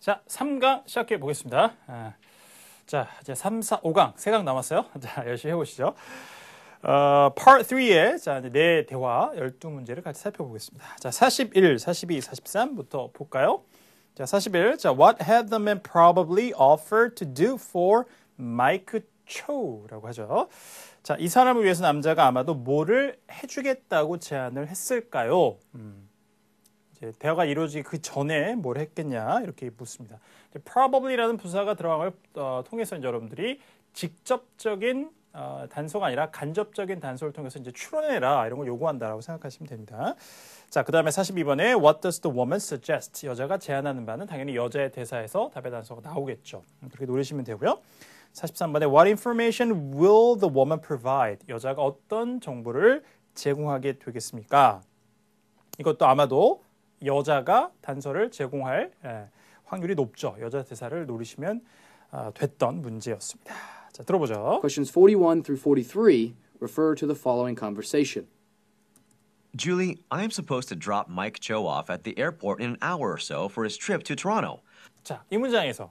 자, 3강 시작해 보겠습니다. 자, 이제 3, 4, 5강, 3강 남았어요. 자, 열심히 해보시죠. Part 3의 자, 네 대화 12문제를 같이 살펴보겠습니다. 자, 41, 42, 43부터 볼까요? 자, 41. 자, What had the man probably offered to do for Mike Cho라고 하죠. 자, 이 사람을 위해서 남자가 아마도 뭐를 해주겠다고 제안을 했을까요? 이제 대화가 이루어지기 그 전에 뭘 했겠냐 이렇게 묻습니다. probably라는 부사가 들어간 걸 통해서 이제 여러분들이 직접적인 단서가 아니라 간접적인 단서를 통해서 이제 추론해라 이런 걸 요구한다라고 생각하시면 됩니다. 자, 그 다음에 42번에 What does the woman suggest? 여자가 제안하는 바는 당연히 여자의 대사에서 답의 단서가 나오겠죠. 그렇게 노리시면 되고요. 43번에 What information will the woman provide? 여자가 어떤 정보를 제공하게 되겠습니까? 이것도 아마도 여자가 단서를 제공할 확률이 높죠. 여자 대사를 노리시면 됐던 문제였습니다. 자, 들어보죠. Questions 41 through 43 refer to the following conversation. Julie, I am supposed to drop Mike Cho off at the airport in an hour or so for his trip to Toronto. 자, 이 문장에서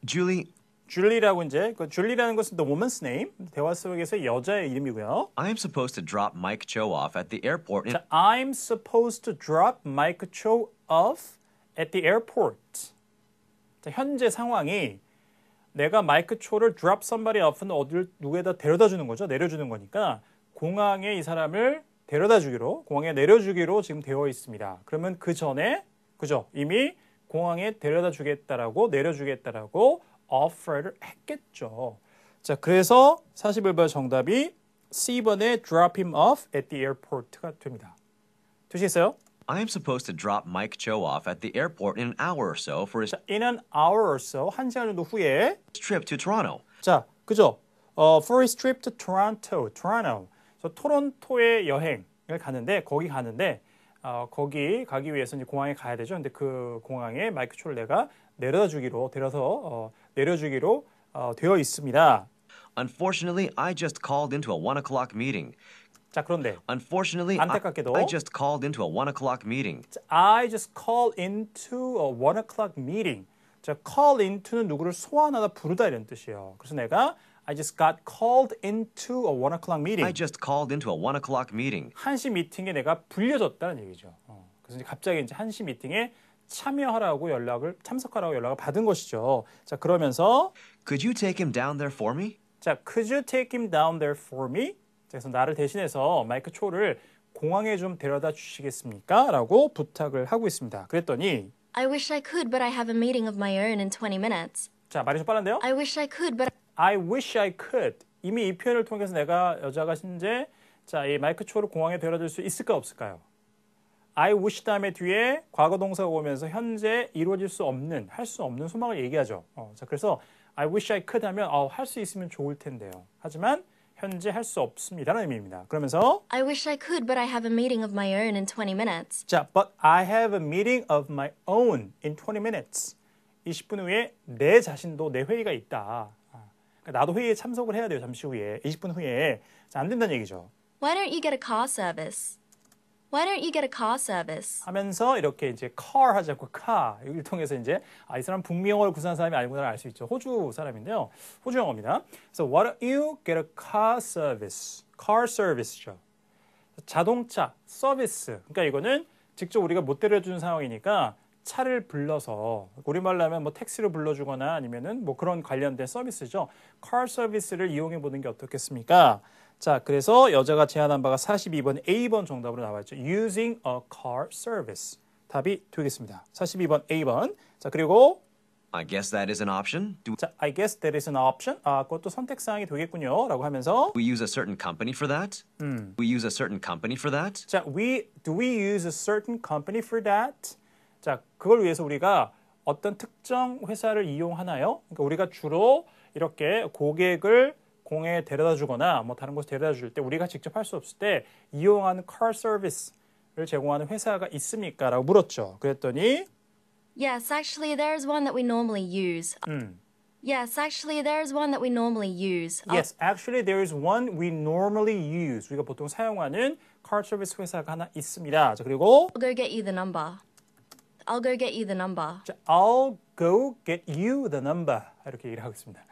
Julie, 줄리라고 이제 줄리라는 것은 the woman's name 대화 속에서 여자의 이름이고요. I am supposed to drop Mike Cho off at the airport in 자, I'm supposed to drop Mike Cho off at the airport. 자, 현재 상황이 내가 마이크 초를 drop somebody off는 어디를 누구에다 데려다 주는 거죠. 내려주는 거니까 공항에 이 사람을 데려다 주기로 공항에 내려주기로 지금 되어 있습니다. 그러면 그 전에 그죠? 이미 공항에 데려다 주겠다라고 내려주겠다라고 offer를 했겠죠. 자, 그래서 41번 정답이 C번에 drop him off at the airport가 됩니다. 되시겠어요? I am supposed to drop Mike Cho off at the airport in an hour or so for his 자, in an hour or so, 1시간 정도 후에 trip to Toronto. 자, 그죠? For his trip to Toronto. 그래서 토론토의 여행을 가는데 거기 가는데 거기 가기 위해서 이제 공항에 가야 되죠. 근데 그 공항에 마이크 초를 내가 내려다 주기로 내려주기로 되어 있습니다. Unfortunately, I just called into a 1 o'clock meeting. 자, 그런데 Unfortunately, 안타깝게도 I just called into a 1 o'clock meeting. I just called into a 1 o'clock meeting. 자, call into는 누구를 소환하다 부르다 이런 뜻이에요. 그래서 내가 I just got called into a 1 o'clock meeting. I just called into a 1 o'clock meeting. 1시 미팅에 내가 불려졌다는 얘기죠. 그래서 이제 갑자기 이제 1시 미팅에 참석하라고 연락을 받은 것이죠. 자, 그러면서 Could you take him down there for me? 자, could you take him down there for me? 그래서 나를 대신해서 마이크 초를 공항에 좀 데려다 주시겠습니까? 라고 부탁을 하고 있습니다. 그랬더니 I wish I could, but I have a meeting of my own in 20 minutes. 자, 말이 좀 빠른데요? I wish I could, but I wish I could. 이미 이 표현을 통해서 내가 여자가 현재 자, 이 마이크 초를 공항에 데려다 줄 수 있을까 없을까요? I wish 다음에 뒤에 과거 동사가 오면서 현재 이루어질 수 없는, 할 수 없는 소망을 얘기하죠. 자, 그래서 I wish I could 하면 할 수 있으면 좋을 텐데요. 하지만 현재 할 수 없습니다라는 의미입니다. 그러면서 I wish I could, but I have a meeting of my own in 20 minutes. 자, but I have a meeting of my own in 20 minutes. 20분 후에 내 자신도 내 회의가 있다. 그러니까 나도 회의에 참석을 해야 돼요. 잠시 후에. 20분 후에. 자, 안 된다는 얘기죠. Why don't you get a car service? Why don't you get a car service? 하면서 이렇게 이제 car 하지 않고 car 여기를 통해서 이제 이 사람 북미 영어를 구사한 사람이 아니구나 알 수 있죠. 호주 사람인데요. 호주 영어입니다. 그래서 why don't you get a car service? car service죠. 자동차 서비스. 그러니까 이거는 직접 우리가 못 데려주는 상황이니까 차를 불러서 우리말로 하면 뭐 택시를 불러주거나 아니면은 뭐 그런 관련된 서비스죠. car service를 이용해 보는 게 어떻겠습니까? 자, 그래서 여자가 제안한 바가 42번 A번 정답으로 나와있죠. Using a car service. 답이 되겠습니다. 42번 A번. 자, 그리고 I guess that is an option. 자, I guess that is an option. 그것도 선택사항이 되겠군요. 라고 하면서 We use a certain company for that? We use a certain company for that? 자, do we use a certain company for that? 자, 그걸 위해서 우리가 어떤 특정 회사를 이용하나요? 그러니까 우리가 주로 이렇게 고객을 공항에 데려다 주거나 뭐 다른 곳에 데려다 줄 때 우리가 직접 할 수 없을 때 이용하는 car service를 제공하는 회사가 있습니까? 라고 물었죠. 그랬더니 Yes, actually, there is one that we normally use. Yes, actually, there is one that we normally use. Yes, actually there is one we normally use. 우리가 보통 사용하는 car service 회사가 하나 있습니다. 자, 그리고 I'll go get you the number. I'll go get you the number. 자, I'll go get you the number. 이렇게 얘기를 하고 있습니다.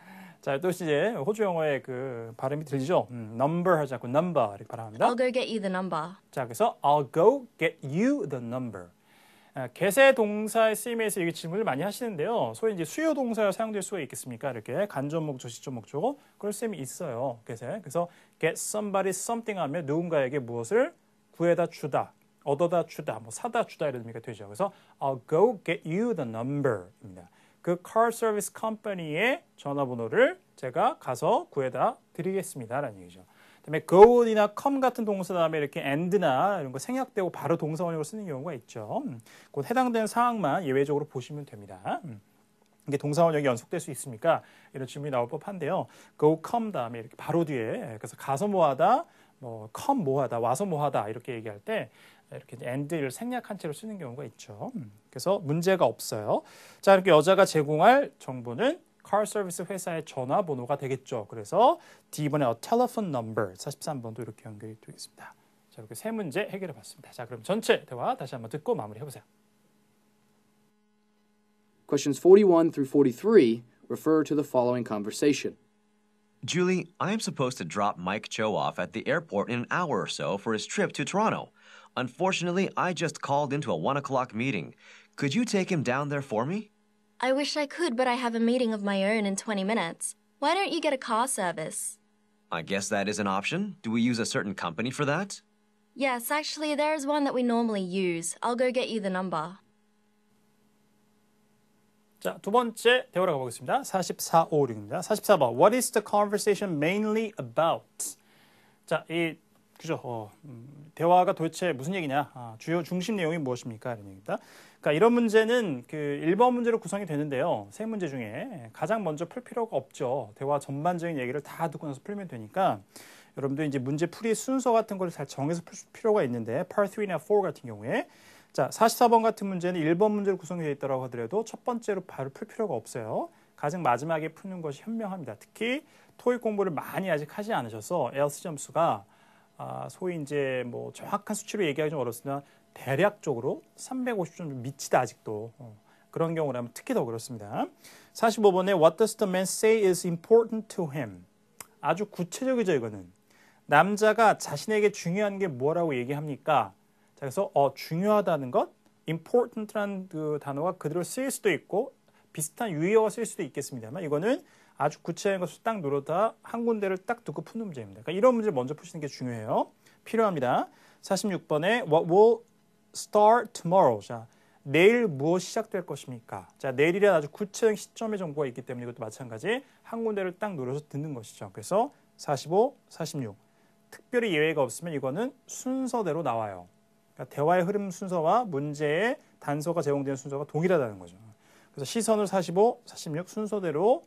자, 또 이제 호주 영어의 그 발음이 들리죠? number 하지 않고 number 이렇게 발음합니다. I'll go get you the number. 자, 그래서 I'll go get you the number. 개세 동사의 쓰임에서 이게 질문을 많이 하시는데요. 소위 이제 수요 동사가 사용될 수가 있겠습니까? 이렇게 간접 목적, 직접 목적 그럴 셈이 있어요. 개세. 그래서 get somebody something 하면 누군가에게 무엇을 구해다 주다, 얻어다 주다, 뭐 사다 주다 이런 의미가 되죠. 그래서 I'll go get you the number입니다. 그 car service company의 전화번호를 제가 가서 구해다 드리겠습니다라는 얘기죠. 그다음에 go이나 come 같은 동사 다음에 이렇게 and나 이런 거 생략되고 바로 동사원형으로 쓰는 경우가 있죠. 곧 해당되는 상황만 예외적으로 보시면 됩니다. 이게 동사원형이 연속될 수 있습니까? 이런 질문이 나올 법한데요. go, come 다음에 이렇게 바로 뒤에 그래서 가서 뭐하다, 뭐 come 뭐하다, 와서 뭐하다 이렇게 얘기할 때 이렇게 and를 생략한 채로 쓰는 경우가 있죠. 그래서 문제가 없어요. 자, 이렇게 여자가 제공할 정보는 car 서비스 회사의 전화번호가 되겠죠. 그래서 D번에 a telephone number 43번도 이렇게 연결이 되겠습니다. 자, 이렇게 세 문제 해결해 봤습니다. 자, 그럼 전체 대화 다시 한번 듣고 마무리해 보세요. Questions 41 through 43 refer to the following conversation. Julie, I am supposed to drop Mike Cho off at the airport in an hour or so for his trip to Toronto. Unfortunately, I just called into a 1 o'clock meeting. Could you take him down there for me? I wish I could, but I have a meeting of my own in 20 minutes. Why don't you get a car service? I guess that is an option. Do we use a certain company for that? Yes, actually, there is one that we normally use. I'll go get you the number. 자, 두 번째 대화로 가보겠습니다. 4456입니다. 44번. What is the conversation mainly about? 자, 그죠? 대화가 도대체 무슨 얘기냐? 주요 중심 내용이 무엇입니까? 이런 얘기입니다. 그러니까 이런 문제는 그 1번 문제로 구성이 되는데요. 세 문제 중에 가장 먼저 풀 필요가 없죠. 대화 전반적인 얘기를 다 듣고 나서 풀면 되니까 여러분들 이제 문제 풀이 순서 같은 걸 잘 정해서 풀 필요가 있는데 Part 3나 4 같은 경우에 자, 44번 같은 문제는 1번 문제로 구성이 되어 있다고 하더라도 첫 번째로 바로 풀 필요가 없어요. 가장 마지막에 푸는 것이 현명합니다. 특히 토익 공부를 많이 아직 하지 않으셔서 LC 점수가 소위 이제 뭐 정확한 수치로 얘기하기 좀 어렵으나 대략적으로 350점 미치다 아직도 그런 경우라면 특히 더 그렇습니다. 45번에 What does the man say is important to him? 아주 구체적이죠 이거는. 남자가 자신에게 중요한 게 뭐라고 얘기합니까? 자, 그래서 중요하다는 것, important라는 그 단어가 그대로 쓰일 수도 있고 비슷한 유의어가 쓰일 수도 있겠습니다만 이거는 아주 구체적인 것을 딱 누르다 한 군데를 딱 두고 푸는 문제입니다. 그러니까 이런 문제를 먼저 푸시는 게 중요해요. 필요합니다. 46번에 What will start tomorrow? 자, 내일 무엇이 시작될 것입니까? 자, 내일이란 아주 구체적인 시점의 정보가 있기 때문에 이것도 마찬가지 한 군데를 딱 눌러서 듣는 것이죠. 그래서 45, 46. 특별히 예외가 없으면 이거는 순서대로 나와요. 그러니까 대화의 흐름 순서와 문제의 단서가 제공되는 순서가 동일하다는 거죠. 그래서 시선을 45, 46 순서대로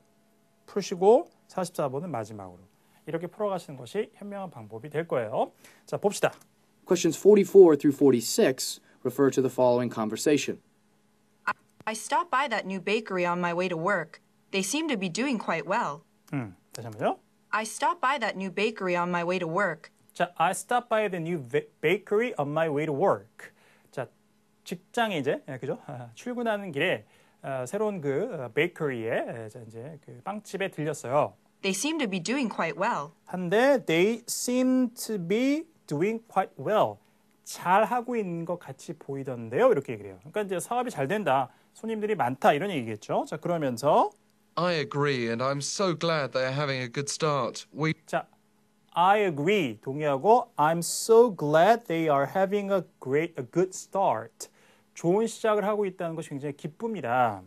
푸시고 44번은 마지막으로 이렇게 풀어가시는 것이 현명한 방법이 될 거예요. 자, 봅시다. Questions 44 through 46 refer to the following conversation. I stopped by that new bakery on my way to work. They seem to be doing quite well. 다시 한번요. I stopped by that new bakery on my way to work. 자, I stopped by the new bakery on my way to work. 자, 직장에 이제 그죠? 출근하는 길에 새로운 그 베이커리에 이제 그 빵집에 들렸어요. They seem to be doing quite well. 한데 they seem to be doing quite well. 잘 하고 있는 것 같이 보이던데요. 이렇게 얘기를 해요. 그러니까 이제 사업이 잘 된다. 손님들이 많다 이런 얘기겠죠. 자, 그러면서 I agree, and I'm so glad they are having a good start. 자, I agree 동의하고 I'm so glad they are having a good start. 좋은 시작을 하고 있다는 것이 굉장히 기쁩니다.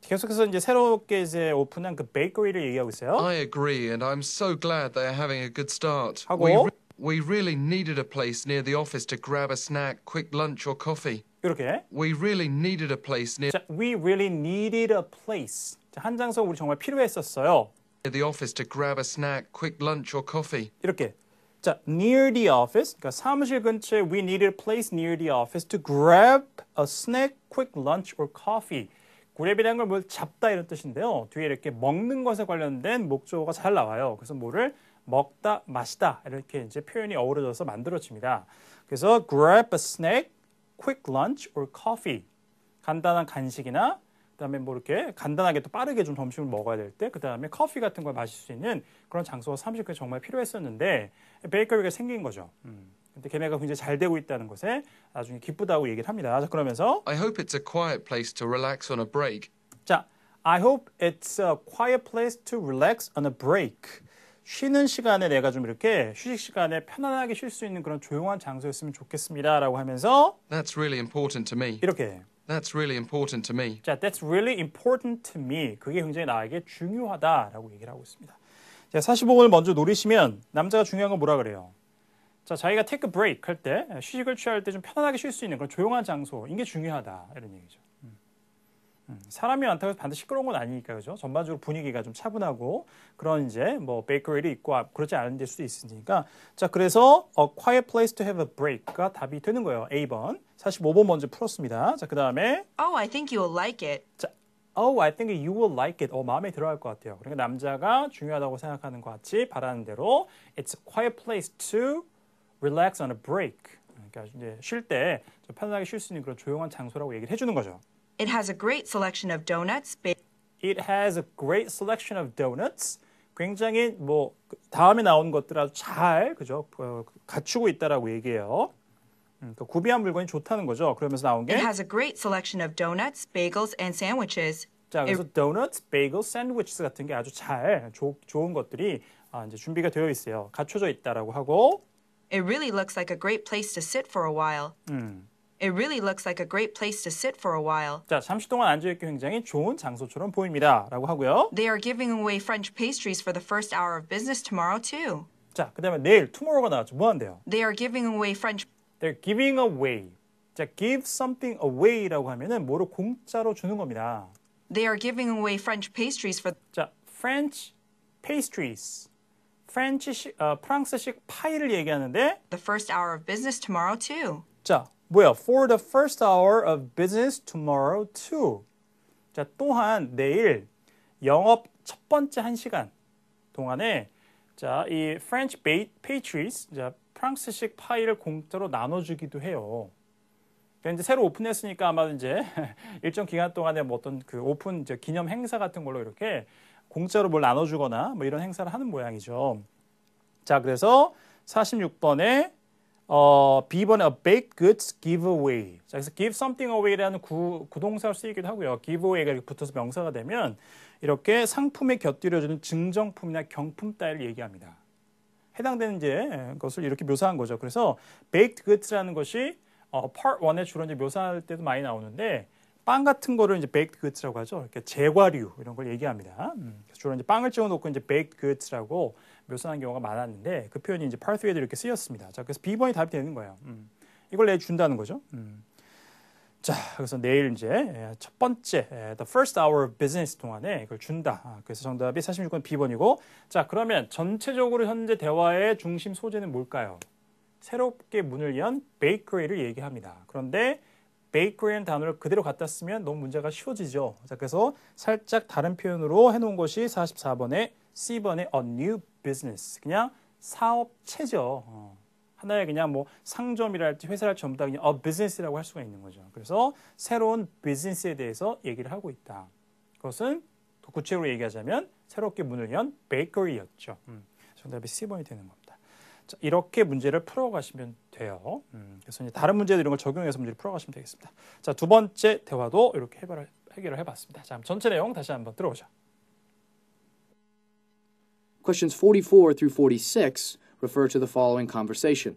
계속해서 이제 새롭게 이제 오픈한 그 베이커리를 얘기하고 있어요. I agree, and I'm so glad they are having a good start. 하고 We really needed a place near the office to grab a snack, quick lunch or coffee. 이렇게. We really needed a place near 자, we really needed a place. 자, 한 장소 우리 정말 필요했었어요. the office to grab a snack, quick lunch or coffee. 이렇게. 자, near the office. 그러니까 사무실 근처에 we needed a place near the office to grab a snack, quick lunch or coffee. grab이라는 걸 뭘 잡다 이런 뜻인데요. 뒤에 이렇게 먹는 것에 관련된 목적어가 잘 나와요. 그래서 뭐를 먹다, 마시다 이렇게 이제 표현이 어우러져서 만들어집니다. 그래서 grab a snack, quick lunch or coffee. 간단한 간식이나 그다음에 뭐 이렇게 간단하게 또 빠르게 좀 점심을 먹어야 될 때, 그다음에 커피 같은 걸 마실 수 있는 그런 장소가 사무실까지 정말 필요했었는데 베이커리가 생긴 거죠. 근데 걔네가 굉장히 잘 되고 있다는 것에 나중에 기쁘다고 얘기를 합니다. 자, 그러면서 I hope it's a quiet place to relax on a break. 자, I hope it's a quiet place to relax on a break. 쉬는 시간에 내가 좀 이렇게 휴식 시간에 편안하게 쉴 수 있는 그런 조용한 장소였으면 좋겠습니다라고 하면서 That's really important to me. 이렇게 That's really important to me. 자, that's really important to me. 그게 굉장히 나에게 중요하다라고 얘기를 하고 있습니다. 자, 45번을 먼저 노리시면 남자가 중요한 건 뭐라 그래요? 자, 자기가 take a break 할 때, 휴식을 취할 때 좀 편안하게 쉴 수 있는 그런 조용한 장소, 이게 중요하다 이런 얘기죠. 사람이 많다고 해서 반드시 시끄러운 건 아니니까, 그죠? 전반적으로 분위기가 좀 차분하고 그런 이제 뭐 베이커리도 있고 그렇지 않은 데 수도 있으니까. 자, 그래서 a quiet place to have a break가 답이 되는 거예요. A번. 45번 먼저 풀었습니다. 자, 그 다음에 Oh, I think you'll like it. 자, Oh, I think you will like it. 마음에 들어할 것 같아요. 그러니까 남자가 중요하다고 생각하는 것 같이 바라는 대로 It's a quiet place to relax on a break. 그러니까 이제 쉴 때 좀 편안하게 쉴 수 있는 그런 조용한 장소라고 얘기를 해주는 거죠. It has a great selection of donuts, It has a great selection of donuts. 굉장히 뭐 다음에 나오는 것들 아주 잘 그죠 갖추고 있다라고 얘기해요. 그러니까 구비한 물건이 좋다는 거죠. 그러면서 나온 게 It has a great selection of donuts, bagels, and sandwiches. 자, 그래서 donuts, bagels, sandwiches 같은 게 아주 잘 좋은 것들이 이제 준비가 되어 있어요. 갖춰져 있다라고 하고 It really looks like a great place to sit for a while. It really looks like a great place to sit for a while. 자, 잠시 동안 앉아있기 굉장히 좋은 장소처럼 보입니다라고 하고요. They are giving away French pastries for the first hour of business tomorrow too. 자, 그다음에 내일 tomorrow가 나왔죠. 뭐 한대요? They are giving away French They're giving away. 자, give something away라고 하면은 뭐를 공짜로 주는 겁니다. They are giving away French pastries for 자, French pastries. 프랑스식 파이를 얘기하는데 the first hour of business tomorrow too. 자, 뭐야? For the first hour of business tomorrow too. 자, 또한 내일 영업 첫 번째 1시간 동안에 자, 이 French pastries, 자, 프랑스식 파이를 공짜로 나눠주기도 해요. 그러니까 이제 새로 오픈했으니까 아마 이제 일정 기간 동안에 뭐 어떤 그 오픈 이제 기념 행사 같은 걸로 이렇게 공짜로 뭘 나눠주거나 뭐 이런 행사를 하는 모양이죠. 자, 그래서 46번에 B번에 a baked goods giveaway. 자, 그래서 give something away라는 구동사로 쓰이기도 하고요. giveaway가 이렇게 붙어서 명사가 되면 이렇게 상품에 곁들여주는 증정품이나 경품 따위를 얘기합니다. 해당되는 이제 것을 이렇게 묘사한 거죠. 그래서 baked goods라는 것이 part 1에 주로 이제 묘사할 때도 많이 나오는데 빵 같은 거를 이제 baked goods라고 하죠. 이렇게 제과류 이런 걸 얘기합니다. 주로 이제 빵을 찍어놓고 이제 baked goods라고 묘사하는 경우가 많았는데 그 표현이 이제 part 3에도 이렇게 쓰였습니다. 자, 그래서 B번이 답이 되는 거예요. 이걸 내준다는 거죠. 자, 그래서 내일 이제 첫 번째 the first hour of business 동안에 이걸 준다. 그래서 정답이 46번 B번이고, 자, 그러면 전체적으로 현재 대화의 중심 소재는 뭘까요? 새롭게 문을 연 베이커리를 얘기합니다. 그런데 베이커리라는 단어를 그대로 갖다 쓰면 너무 문제가 쉬워지죠. 자, 그래서 살짝 다른 표현으로 해놓은 것이 44번에 C번의 a new business. 그냥 사업체죠. 하나의 그냥 뭐 상점이랄지 회사랄지 전부 다 그냥 business라고 할 수가 있는 거죠. 그래서 새로운 비즈니스에 대해서 얘기를 하고 있다. 그것은 더 구체적으로 얘기하자면 새롭게 문을 연 베이커리였죠. 정답이 C번이 되는 겁니다. 자, 이렇게 문제를 풀어가시면 돼요. 그래서 이제 다른 문제들 이런 걸 적용해서 문제를 풀어가시면 되겠습니다. 자, 두 번째 대화도 이렇게 해결을 해봤습니다. 자, 전체 내용 다시 한번 들어보죠. Questions 44 through 46 refer to the following conversation.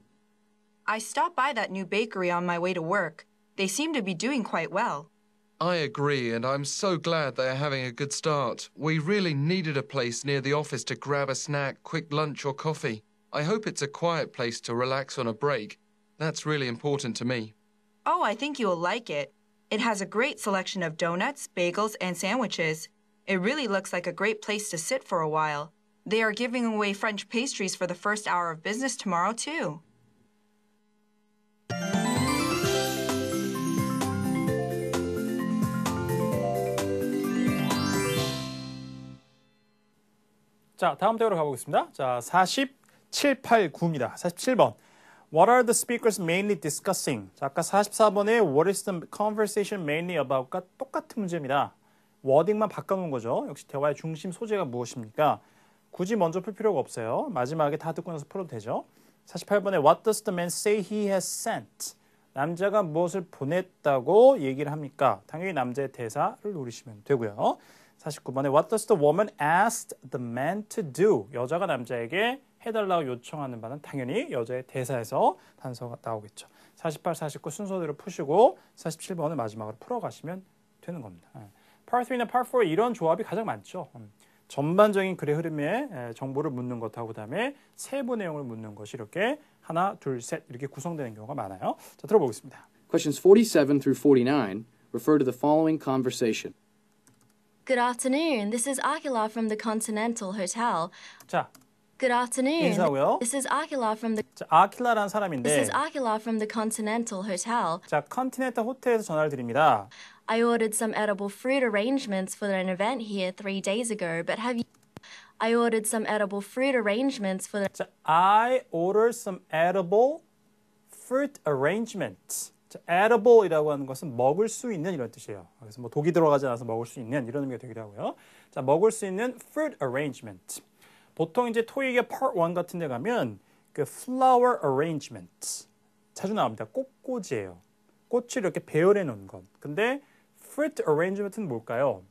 I stopped by that new bakery on my way to work. They seem to be doing quite well. I agree, and I'm so glad they are having a good start. We really needed a place near the office to grab a snack, quick lunch, or coffee. I hope it's a quiet place to relax on a break. That's really important to me. Oh, I think you'll like it. It has a great selection of donuts, bagels, and sandwiches. It really looks like a great place to sit for a while. They are giving away French pastries for the first hour of business tomorrow, too. 자, 다음 대화로 가보겠습니다. 자, 47, 8, 9입니다. 47번. What are the speakers mainly discussing? 자, 아까 44번에 What is the conversation mainly about과 똑같은 문제입니다. 워딩만 바꿔놓은 거죠. 역시 대화의 중심 소재가 무엇입니까? 굳이 먼저 풀 필요가 없어요. 마지막에 다 듣고 나서 풀어도 되죠. 48번에 What does the man say he has sent? 남자가 무엇을 보냈다고 얘기를 합니까? 당연히 남자의 대사를 노리시면 되고요. 49번에 What does the woman ask the man to do? 여자가 남자에게 해달라고 요청하는 바는 당연히 여자의 대사에서 단서가 나오겠죠. 48, 49 순서대로 푸시고 47번을 마지막으로 풀어가시면 되는 겁니다. Part 3나 Part 4 이런 조합이 가장 많죠. 전반적인 글의 흐름에 정보를 묻는 것하고 그다음에 세부 내용을 묻는 것이 이렇게 하나, 둘, 셋 이렇게 구성되는 경우가 많아요. 자, 들어보겠습니다. Questions 47 through 49 refer to the following conversation. Good afternoon. This is Akila from the Continental Hotel. 자, Good afternoon. 인사하고요. This is Akila from the 자, 아킬라라는 This 사람인데 is Akila from the Continental Hotel. 자, 컨티넨탈 호텔에서 전화를 드립니다. I ordered some edible fruit arrangements for an event here 3 days ago, but have you I ordered some edible fruit arrangements for the 자, I ordered some edible fruit arrangements. 자, edible이라고 하는 것은 먹을 수 있는 이런 뜻이에요. 그래서 뭐 독이 들어가지 않아서 먹을 수 있는 이런 의미가 되기도 하고요. 자, 먹을 수 있는 fruit arrangement. 보통 이제 토익의 Part 1 같은 데 가면 그 flower arrangement 자주 나옵니다. 꽃꽂이에요. 꽃을 이렇게 배열해 놓은 것. 근데 fruit arrangement는 뭘까요?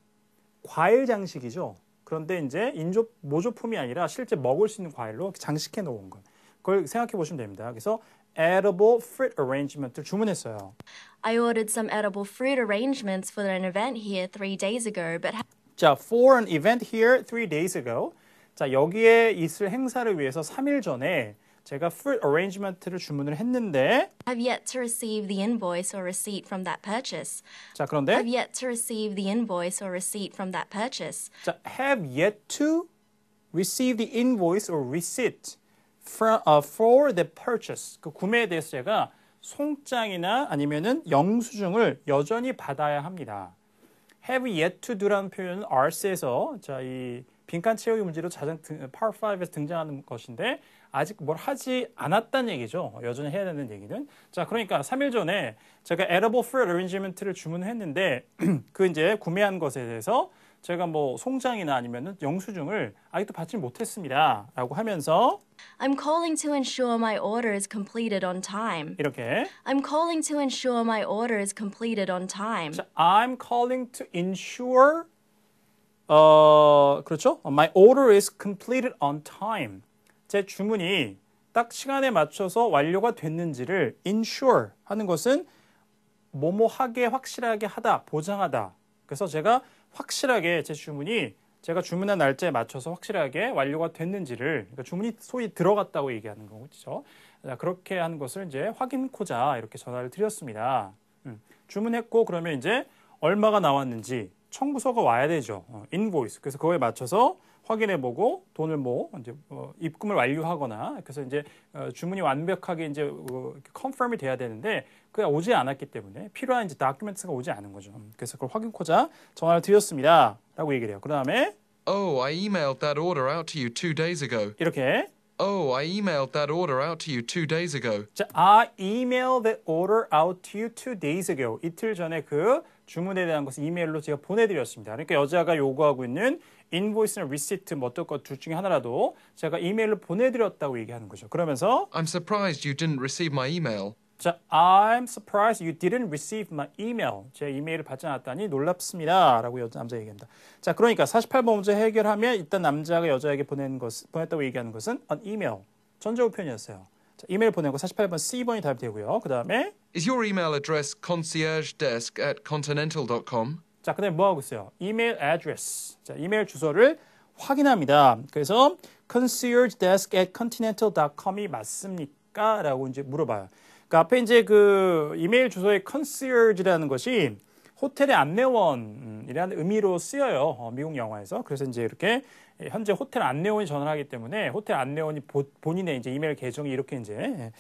과일 장식이죠. 그런데 이제 모조품이 아니라 실제 먹을 수 있는 과일로 장식해 놓은 것. 그걸 생각해 보시면 됩니다. 그래서 edible fruit arrangement를 주문했어요. I ordered some edible fruit arrangements for an event here 3 days ago, but 자, for an event here 3 days ago. 자, 여기에 있을 행사를 위해서 3일 전에 제가 fruit arrangement를 주문을 했는데 have yet to receive the invoice or receipt from that purchase. 자, 그런데 Have yet to receive the invoice or receipt from that purchase. 자, have yet to receive the invoice or receipt for the purchase. 그 구매에 대해서 제가 송장이나 아니면은 영수증을 여전히 받아야 합니다. have yet to do라는 표현은 RC에서 자, 이 빈칸 채우기 문제로 가장 Part 5에서 등장하는 것인데 아직 뭘 하지 않았다는 얘기죠. 여전히 해야 되는 얘기는. 자, 그러니까 3일 전에 제가 edible fruit arrangement를 주문했는데 그 이제 구매한 것에 대해서 제가 뭐 송장이나 아니면은 영수증을 아직도 받지 못했습니다. 라고 하면서 I'm calling to ensure my order is completed on time. 이렇게 I'm calling to ensure my order is completed on time. 자, I'm calling to ensure 그렇죠? My order is completed on time. 제 주문이 딱 시간에 맞춰서 완료가 됐는지를 ensure 하는 것은 뭐뭐하게 확실하게 하다, 보장하다. 그래서 제가 확실하게 제 주문이 제가 주문한 날짜에 맞춰서 확실하게 완료가 됐는지를 그러니까 주문이 소위 들어갔다고 얘기하는 거죠. 그렇게 하는 것을 이제 확인코자 이렇게 전화를 드렸습니다. 주문했고 그러면 이제 얼마가 나왔는지 청구서가 와야 되죠. 인보이스. 그래서 그거에 맞춰서 확인해보고 돈을 뭐 이제 입금을 완료하거나 그래서 이제 주문이 완벽하게 이제 컨펌이 돼야 되는데 그게 오지 않았기 때문에 필요한 이제 다큐멘트가 오지 않은 거죠. 그래서 그걸 확인코자 전화를 드렸습니다.라고 얘기를 해요. 그 다음에 Oh, I emailed that order out to you 2 days ago. 이렇게 Oh, I emailed that order out to you 2 days ago. 자, I emailed that order out to you 2 days ago. 이틀 전에 그 주문에 대한 것을 이메일로 제가 보내드렸습니다. 그러니까 여자가 요구하고 있는 인보이스나 리시트 뭐 어떤 것 둘 중에 하나라도 제가 이메일로 보내드렸다고 얘기하는 거죠. 그러면서 I'm surprised you didn't receive my email. 자, I'm surprised you didn't receive my email. 제 이메일을 받지 않았다니 놀랍습니다. 라고 남자 얘기합니다. 자, 그러니까 48번 문제 해결하면 일단 남자가 여자에게 보냈다고 얘기하는 것은 an email. 전제구 표현이었어요. 자, 이메일 보낸 거 48번 C번이 답이 되고요. 그 다음에 Is your email address conciergedesk@continental.com? 자, 그 다음에 뭐 하고 있어요? 이메일 address. 자, 이메일 주소를 확인합니다. 그래서 conciergedesk@continental.com이 맞습니까? 라고 이제 물어봐요. 그 앞에 이제 그 이메일 주소의 concierge라는 것이 호텔의 안내원이라는 의미로 쓰여요. 미국 영화에서. 그래서 이제 이렇게 현재 호텔 안내원이 전화를 하기 때문에 호텔 안내원이 본인의 이제 이메일 계정이 이렇게 이제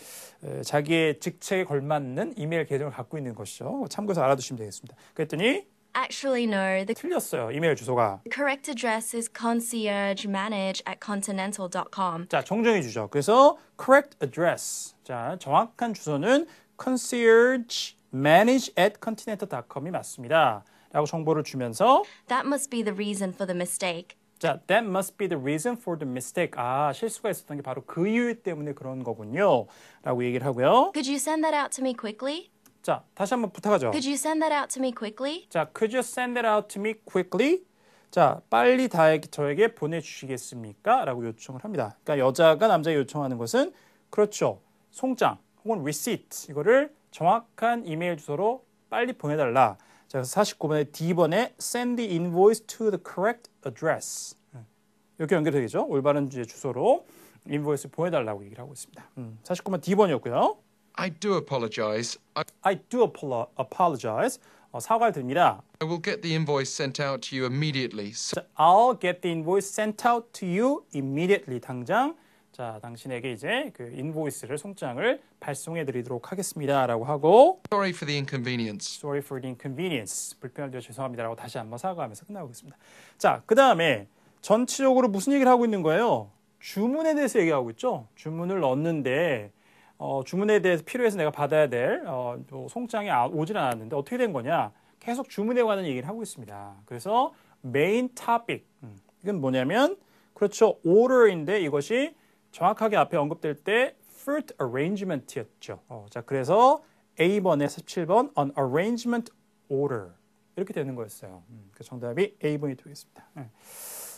자기의 직책에 걸맞는 이메일 계정을 갖고 있는 것이죠. 참고해서 알아두시면 되겠습니다. 그랬더니 Actually, no. The 틀렸어요. 이메일 주소가. correct address is conciergemanage@continental.com. 자, 정정해 주죠. 그래서 correct address. 자, 정확한 주소는 conciergemanage@continental.com이 맞습니다. 라고 정보를 주면서 That must be the reason for the mistake. 자, that must be the reason for the mistake. 아, 실수가 있었던 게 바로 그 이유 때문에 그런 거군요. 라고 얘기를 하고요. Could you send that out to me quickly? 자, 다시 한번 부탁하죠. Could you send that out to me quickly? 자, could you send it out to me quickly? 자, 빨리 저에게 보내주시겠습니까? 라고 요청을 합니다. 그러니까 여자가 남자에게 요청하는 것은 그렇죠. 송장 혹은 receipt 이거를 정확한 이메일 주소로 빨리 보내달라. 자, 그래서 49번에 D번에 send the invoice to the correct address. 이렇게 연결되겠죠. 올바른 주소로 인보이스 보내달라고 얘기를 하고 있습니다. 49번 D번이었고요. I do apologize. I do apologize. 사과를 드립니다. I will get the invoice sent out to you immediately. 자, I'll get the invoice sent out to you immediately. 당장 자, 당신에게 이제 그 인보이스를 송장을 발송해 드리도록 하겠습니다라고 하고 Sorry for the inconvenience. Sorry for the inconvenience. 불편을 드려 죄송합니다라고 다시 한번 사과하면서 끝나고 있습니다. 자, 그다음에 전체적으로 무슨 얘기를 하고 있는 거예요? 주문에 대해서 얘기하고 있죠. 주문을 넣었는데 주문에 대해서 필요해서 내가 받아야 될 송장이 오질 않았는데 어떻게 된 거냐? 계속 주문에 관한 얘기를 하고 있습니다. 그래서 main topic 이건 뭐냐면 그렇죠. order인데 이것이 정확하게 앞에 언급될 때 fruit arrangement였죠. 자, 그래서 A번에 17번 an arrangement order 이렇게 되는 거였어요. 그 정답이 A번이 되겠습니다.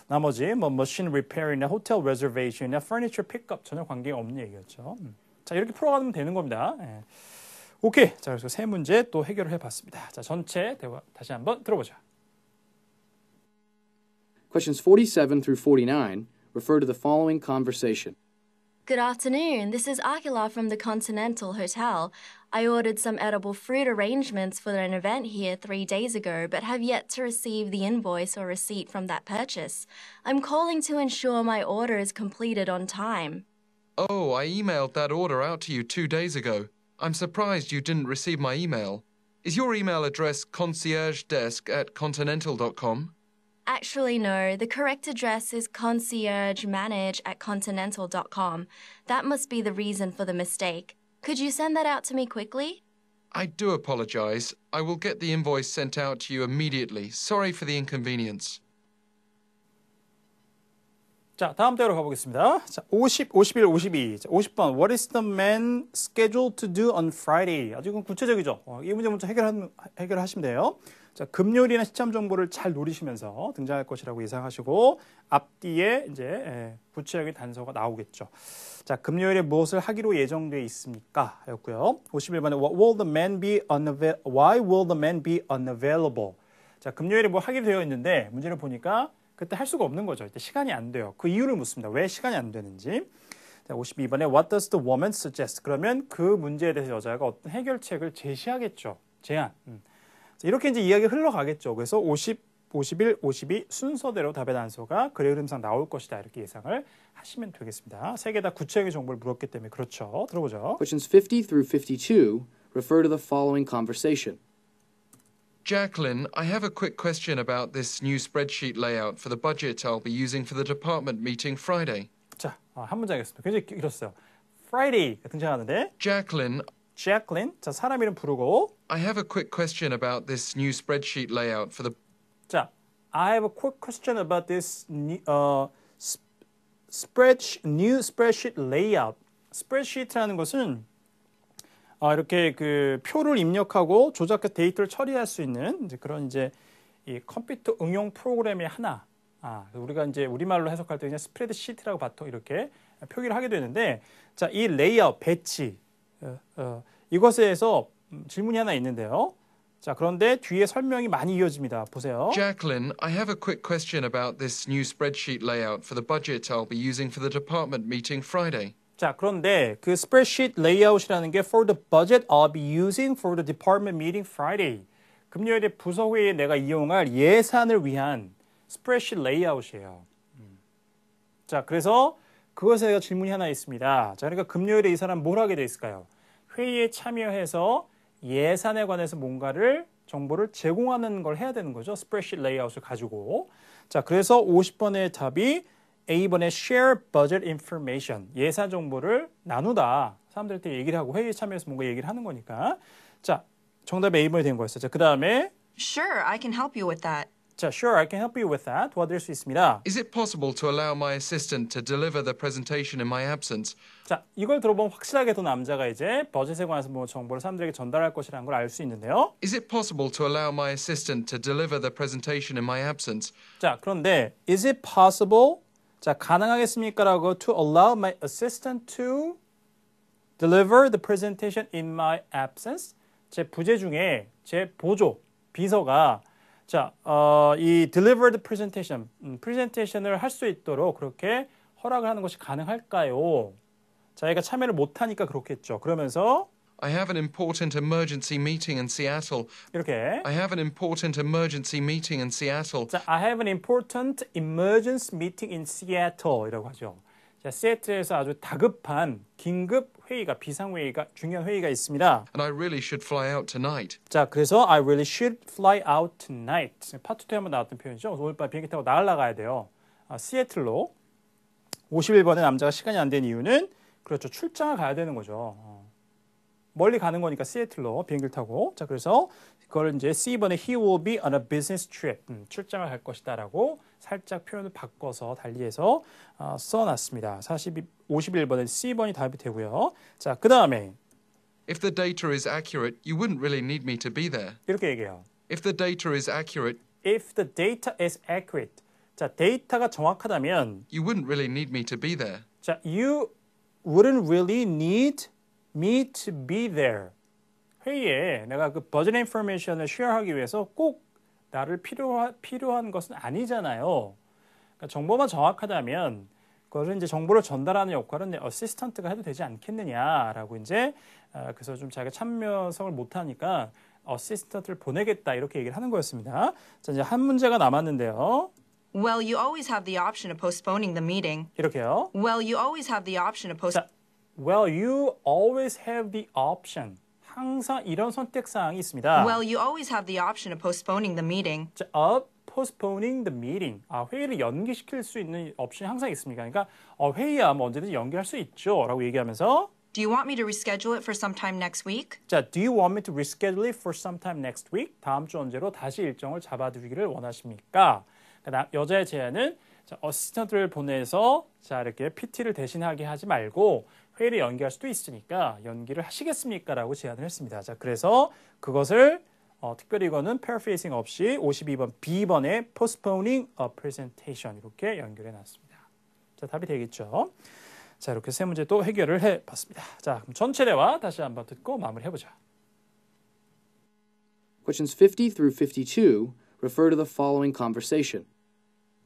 나머지 뭐 machine repair이나 hotel reservation이나 furniture pickup 전혀 관계가 없는 얘기였죠. 자, 이렇게 풀어가면 되는 겁니다. 오케이. 자, 그래서 세 문제 또 해결을 해봤습니다. 자, 전체 대화 다시 한번 들어보자. Questions 47 through 49 refer to the following conversation. Good afternoon. This is Akila from the Continental Hotel. I ordered some edible fruit arrangements for an event here 3 days ago, but have yet to receive the invoice or receipt from that purchase. I'm calling to ensure my order is completed on time. Oh, I emailed that order out to you 2 days ago. I'm surprised you didn't receive my email. Is your email address conciergedesk@continental.com? Actually, no. The correct address is conciergemanage@continental.com. That must be the reason for the mistake. Could you send that out to me quickly? I do apologize. I will get the invoice sent out to you immediately. Sorry for the inconvenience. 자, 다음 대로 가보겠습니다. 자, 50, 51, 52. 자, 50번. What is the man scheduled to do on Friday? 아주 구체적이죠. 이 문제 먼저 해결하시면 돼요. 자, 금요일이나 시점 정보를 잘 노리시면서 등장할 것이라고 예상하시고 앞뒤에 이제 구체적인 단서가 나오겠죠. 자, 금요일에 무엇을 하기로 예정돼 있습니까? 였고요. 51번에 Why will the man be unavailable? 자, 금요일에 뭐 하기로 되어 있는데 문제를 보니까 그때 할 수가 없는 거죠. 이때 시간이 안 돼요. 그 이유를 묻습니다. 왜 시간이 안 되는지. 자, 52번에 What does the woman suggest? 그러면 그 문제에 대해서 여자가 어떤 해결책을 제시하겠죠. 제안. 자, 이렇게 이제 이야기가 흘러가겠죠. 그래서 50, 51, 52 순서대로 답의 단서가 그래 흐름상 나올 것이다. 이렇게 예상을 하시면 되겠습니다. 세 개 다 구체적인 정보를 물었기 때문에 그렇죠. 들어보죠. Questions 50 through 52 refer to the following conversation. Jacqueline, I have a quick question about this new spreadsheet layout for the budget I'll be using for the department meeting Friday. 자, 한 문제 하겠습니다. 굉장히 길었어요. Friday가 등장하는데 Jacqueline, 자, 사람 이름 부르고 I have a quick question about this new spreadsheet layout for the 자, I have a quick question about this new spreadsheet layout. spreadsheet라는 것은 이렇게 그 표를 입력하고 조작해서 데이터를 처리할 수 있는 이제 그런 이제 이 컴퓨터 응용 프로그램의 하나. 우리가 이제 우리말로 해석할 때 그냥 스프레드시트라고 보통 이렇게 표기를 하게 되는데, 자, 이 레이아웃 배치 이것에 대해서 질문이 하나 있는데요. 자, 그런데 뒤에 설명이 많이 이어집니다. 보세요. Jacqueline, I have a quick question about this new spreadsheet layout for the budget I'll be using for the department meeting Friday. 자, 그런데 그 스프레드시트 레이아웃이라는 게 for the budget I'll be using for the department meeting Friday. 금요일에 부서회의에 내가 이용할 예산을 위한 스프레드시트 레이아웃이에요. 자, 그래서 그것에 대해서 질문이 하나 있습니다. 자, 그러니까 금요일에 이 사람 뭘 하게 돼 있을까요? 회의에 참여해서 예산에 관해서 뭔가를 정보를 제공하는 걸 해야 되는 거죠. 스프레드시트 레이아웃을 가지고. 자, 그래서 50번의 답이 A번의 share budget information, 예산 정보를 나누다. 사람들한테 얘기를 하고 회의에 참여해서 뭔가 얘기를 하는 거니까. 자, 정답이 A번이 된 거였어요. 자, 그 다음에 Sure, I can help you with that. 자, sure, I can help you with that. 도와드릴 수 있습니다. Is it possible to allow my assistant to deliver the presentation in my absence? 자, 이걸 들어보면 확실하게 또 남자가 이제 버젯에 관해서 뭐 정보를 사람들에게 전달할 것이라는 걸 알 수 있는데요. Is it possible to allow my assistant to deliver the presentation in my absence? 자, 그런데 is it possible? 자, 가능하겠습니까라고 to allow my assistant to deliver the presentation in my absence? 제 부재 중에 제 보조, 비서가 자, 이 delivered presentation, 프레젠테이션을 할 수 있도록 그렇게 허락을 하는 것이 가능할까요? 자기가 참여를 못하니까 그렇겠죠. 그러면서 I have an important emergency meeting in Seattle. 이렇게 I have an important emergency meeting in Seattle. 자, I have an important emergency meeting in Seattle 이라고 하죠. 자, 시애틀에서 아주 다급한 긴급 회의가, 비상회의가, 중요한 회의가 있습니다. And I really should fly out tonight. 자, 그래서 I really should fly out tonight. 파트 2에 한번 나왔던 표현이죠. 오늘 밤 비행기 타고 나가야 돼요. 시애틀로. 51번의 남자가 시간이 안 된 이유는 그렇죠. 출장을 가야 되는 거죠. 멀리 가는 거니까 시애틀로 비행기를 타고. 자, 그래서 그걸 이제 C번에 he will be on a business trip. 출장을 갈 것이다라고 살짝 표현을 바꿔서 달리해서 써놨습니다. 51번에 C번이 답이 되고요. 자, 그 다음에 If the data is accurate, you wouldn't really need me to be there. 이렇게 얘기해요. If the data is accurate, If the data is accurate. 자, 데이터가 정확하다면 you wouldn't really need me to be there. 자, you wouldn't really need me to be there. 회의에 내가 그 버전 인포메이션을 쉐어하기 위해서 꼭 나를 필요한 것은 아니잖아요. 그러니까 정보만 정확하다면 그것을 이제 정보를 전달하는 역할은 내 어시스턴트가 해도 되지 않겠느냐라고 이제 그래서 좀 자기가 참여성을 못하니까 어시스턴트를 보내겠다 이렇게 얘기를 하는 거였습니다. 자, 이제 한 문제가 남았는데요. Well, you always have the option of postponing the meeting. 이렇게요. Well, you always have the option of 자, well, you always have the option. 항상 이런 선택 사항이 있습니다. Well, you always have the option of postponing the meeting. 자, of postponing the meeting. 회의를 연기시킬 수 있는 옵션이 항상 있습니다. 그러니까 회의야 뭐 언제든지 연기할 수 있죠라고 얘기하면서 Do you want me to reschedule it for sometime next week? 자, do you want me to reschedule it for sometime next week? 다음 주 언제로 다시 일정을 잡아두기를 원하십니까? 그러니까 여자의 제안은 자, 어시스턴트를 보내서 자, 이렇게 PT를 대신하게 하지 말고 회의를 연기할 수도 있으니까 연기를 하시겠습니까? 라고 제안을 했습니다. 자, 그래서 그것을 특별히 이거는 paraphrasing 없이 52번 B번에 postponing a presentation 이렇게 연결해 놨습니다. 자, 답이 되겠죠? 자, 이렇게 세 문제 또 해결을 해봤습니다. 자, 그럼 전체 대화 다시 한번 듣고 마무리해보자. Questions 50 through 52 refer to the following conversation.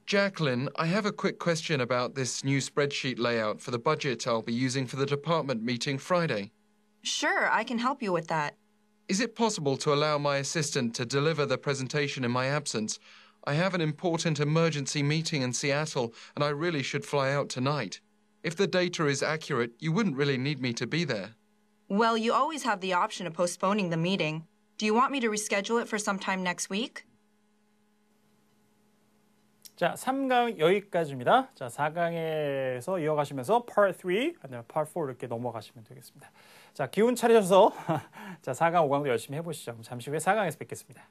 Jacqueline, I have a quick question about this new spreadsheet layout for the budget I'll be using for the department meeting Friday. Sure, I can help you with that. Is it possible to allow my assistant to deliver the presentation in my absence? I have an important emergency meeting in Seattle, and I really should fly out tonight. If the data is accurate, you wouldn't really need me to be there. Well, you always have the option of postponing the meeting. Do you want me to reschedule it for sometime next week? 자, 3강 여기까지입니다. 자, 4강에서 이어가시면서 Part 3, 그다음에 Part 4 이렇게 넘어가시면 되겠습니다. 자, 기운 차리셔서 자, 4강, 5강도 열심히 해보시죠. 잠시 후에 4강에서 뵙겠습니다.